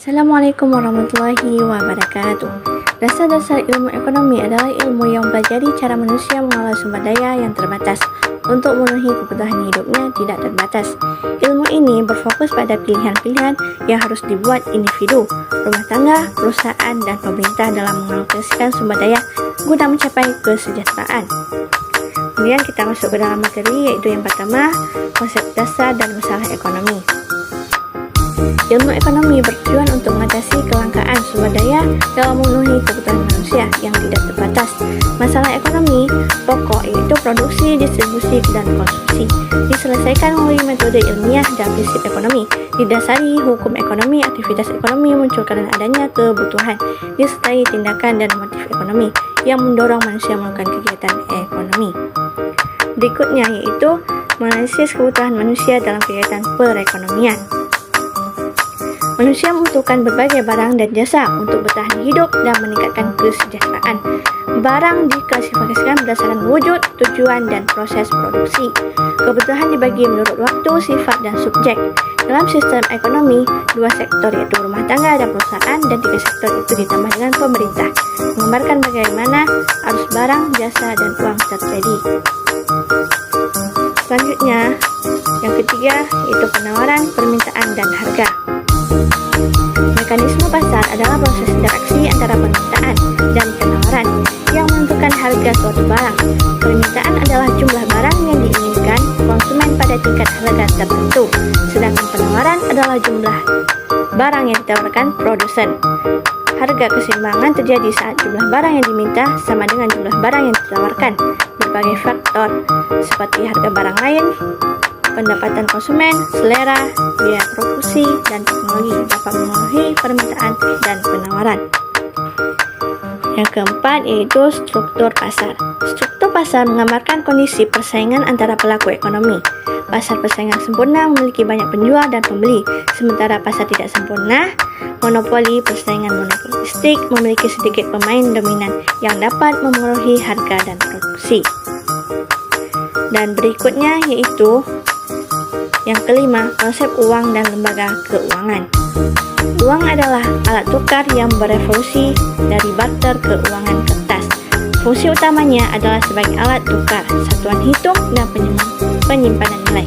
Assalamualaikum warahmatullahi wabarakatuh. Dasar-dasar ilmu ekonomi adalah ilmu yang mempelajari cara manusia mengolah sumber daya yang terbatas untuk memenuhi kebutuhan hidupnya tidak terbatas. Ilmu ini berfokus pada pilihan-pilihan yang harus dibuat individu, rumah tangga, perusahaan, dan pemerintah dalam mengalokasikan sumber daya guna mencapai kesejahteraan. Kemudian kita masuk ke dalam materi, yaitu yang pertama, konsep dasar dan masalah ekonomi. Ilmu ekonomi bertujuan untuk mengatasi kelangkaan sumber daya dalam memenuhi kebutuhan manusia yang tidak terbatas. Masalah ekonomi pokok yaitu produksi, distribusi, dan konsumsi diselesaikan melalui metode ilmiah dan prinsip ekonomi. Didasari hukum ekonomi, aktivitas ekonomi muncul karena adanya kebutuhan, disertai tindakan dan motif ekonomi yang mendorong manusia melakukan kegiatan ekonomi. Berikutnya yaitu menganalisis kebutuhan manusia dalam kegiatan perekonomian. Manusia membutuhkan berbagai barang dan jasa untuk bertahan hidup dan meningkatkan kesejahteraan. Barang diklasifikasikan berdasarkan wujud, tujuan, dan proses produksi. Kebutuhan dibagi menurut waktu, sifat, dan subjek. Dalam sistem ekonomi, dua sektor yaitu rumah tangga dan perusahaan, dan tiga sektor itu ditambah dengan pemerintah, menggambarkan bagaimana arus barang, jasa, dan uang terjadi. Selanjutnya, yang ketiga yaitu penawaran, permintaan, dan harga. Mekanisme pasar adalah proses interaksi antara permintaan dan penawaran yang menentukan harga suatu barang. Permintaan adalah jumlah barang yang diinginkan konsumen pada tingkat harga tertentu, sedangkan penawaran adalah jumlah barang yang ditawarkan produsen. Harga keseimbangan terjadi saat jumlah barang yang diminta sama dengan jumlah barang yang ditawarkan. Berbagai faktor seperti harga barang lain, pendapatan konsumen, selera, biaya produksi, dan teknologi dapat memenuhi permintaan dan penawaran. Yang keempat yaitu struktur pasar. Struktur pasar menggambarkan kondisi persaingan antara pelaku ekonomi. Pasar persaingan sempurna memiliki banyak penjual dan pembeli, sementara pasar tidak sempurna, monopoli, persaingan monopolistik, memiliki sedikit pemain dominan yang dapat memengaruhi harga dan produksi. Dan berikutnya yaitu yang kelima, konsep uang dan lembaga keuangan. Uang adalah alat tukar yang berevolusi dari barter ke uangan kertas. Fungsi utamanya adalah sebagai alat tukar, satuan hitung, dan penyimpanan nilai.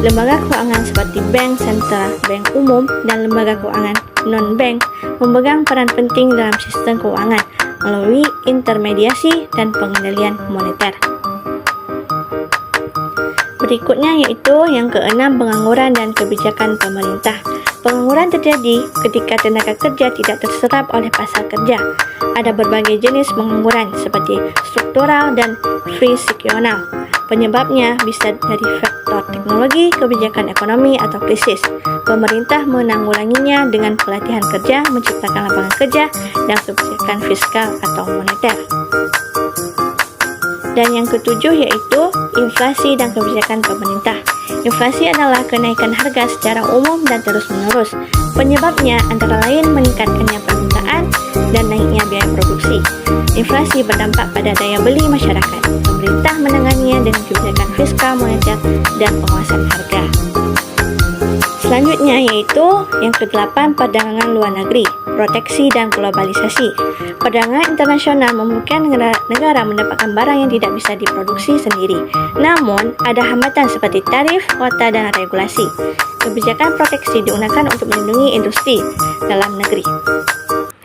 Lembaga keuangan seperti bank sentral, bank umum, dan lembaga keuangan non-bank memegang peran penting dalam sistem keuangan melalui intermediasi dan pengendalian moneter. Berikutnya yaitu yang keenam, pengangguran dan kebijakan pemerintah. Pengangguran terjadi ketika tenaga kerja tidak terserap oleh pasar kerja. Ada berbagai jenis pengangguran seperti struktural dan frisikional. Penyebabnya bisa dari faktor teknologi, kebijakan ekonomi, atau krisis. Pemerintah menanggulanginya dengan pelatihan kerja, menciptakan lapangan kerja, dan kebijakan fiskal atau moneter. Dan yang ketujuh yaitu inflasi dan kebijakan pemerintah. Inflasi adalah kenaikan harga secara umum dan terus-menerus. Penyebabnya antara lain meningkatkannya permintaan dan naiknya biaya produksi. Inflasi berdampak pada daya beli masyarakat. Pemerintah menanganinya dengan kebijakan fiskal, moneter, dan penguasaan harga. Selanjutnya yaitu yang kedelapan, perdagangan luar negeri, proteksi dan globalisasi. Perdagangan internasional memungkinkan negara mendapatkan barang yang tidak bisa diproduksi sendiri. Namun, ada hambatan seperti tarif, kuota, dan regulasi. Kebijakan proteksi digunakan untuk melindungi industri dalam negeri.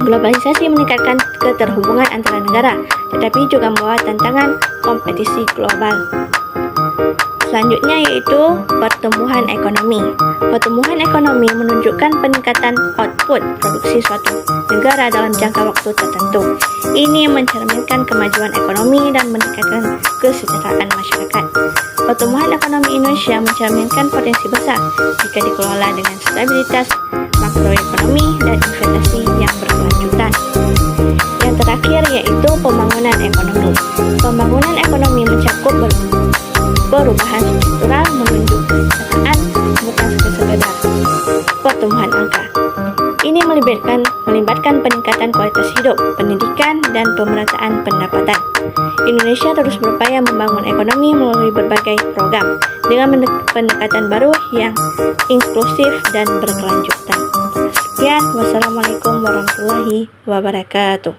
Globalisasi meningkatkan keterhubungan antara negara, tetapi juga membawa tantangan kompetisi global. Selanjutnya yaitu pertumbuhan ekonomi. Pertumbuhan ekonomi menunjukkan peningkatan output produksi suatu negara dalam jangka waktu tertentu. Ini mencerminkan kemajuan ekonomi dan meningkatkan kesejahteraan masyarakat. Pertumbuhan ekonomi Indonesia mencerminkan potensi besar jika dikelola dengan stabilitas makroekonomi dan investasi yang berkelanjutan. Yang terakhir yaitu pembangunan ekonomi. Pembangunan ekonomi mencakup perubahan struktural menuju kesejahteraan, bukan sekedar pertumbuhan angka. Ini melibatkan peningkatan kualitas hidup, pendidikan, dan pemerataan pendapatan. Indonesia terus berupaya membangun ekonomi melalui berbagai program dengan pendekatan baru yang inklusif dan berkelanjutan. Sekian, wassalamualaikum warahmatullahi wabarakatuh.